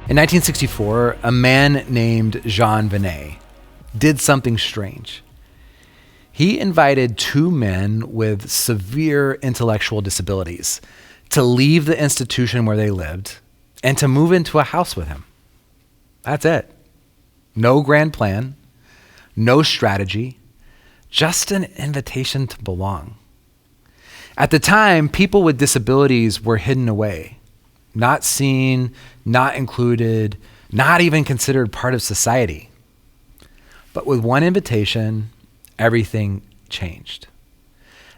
In 1964, a man named Jean Vinet did something strange. He invited two men with severe intellectual disabilities to leave the institution where they lived and to move into a house with him. That's it. No grand plan, no strategy, just an invitation to belong. At the time, people with disabilities were hidden away, not seen, not included, not even considered part of society. But with one invitation, everything changed.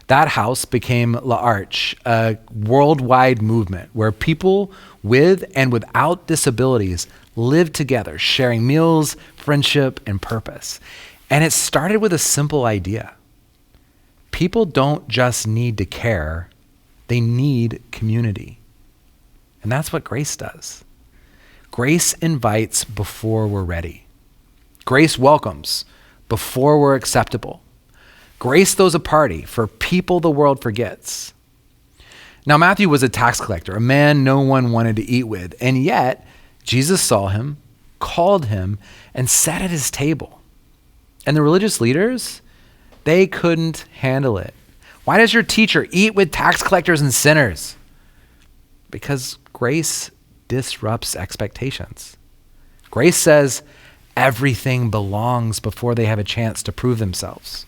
That house became La Arche, a worldwide movement where people with and without disabilities lived together, sharing meals, friendship, and purpose. And it started with a simple idea. People don't just need to care, they need community. And that's what grace does. Grace invites before we're ready. Grace welcomes before we're acceptable. Grace throws a party for people the world forgets. Now, Matthew was a tax collector, a man no one wanted to eat with, and yet Jesus saw him, called him, and sat at his table. And the religious leaders, they couldn't handle it. Why does your teacher eat with tax collectors and sinners? Because grace disrupts expectations. Grace says everything belongs before they have a chance to prove themselves.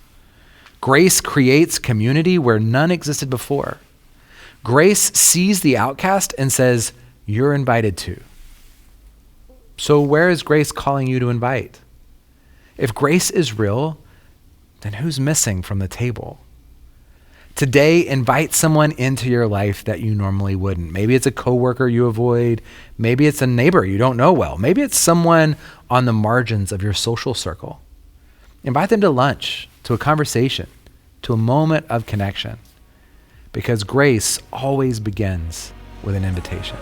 Grace creates community where none existed before. Grace sees the outcast and says, you're invited too. So where is grace calling you to invite? If grace is real, then who's missing from the table? Today, invite someone into your life that you normally wouldn't. Maybe it's a coworker you avoid. Maybe it's a neighbor you don't know well. Maybe it's someone on the margins of your social circle. Invite them to lunch, to a conversation, to a moment of connection. Because grace always begins with an invitation.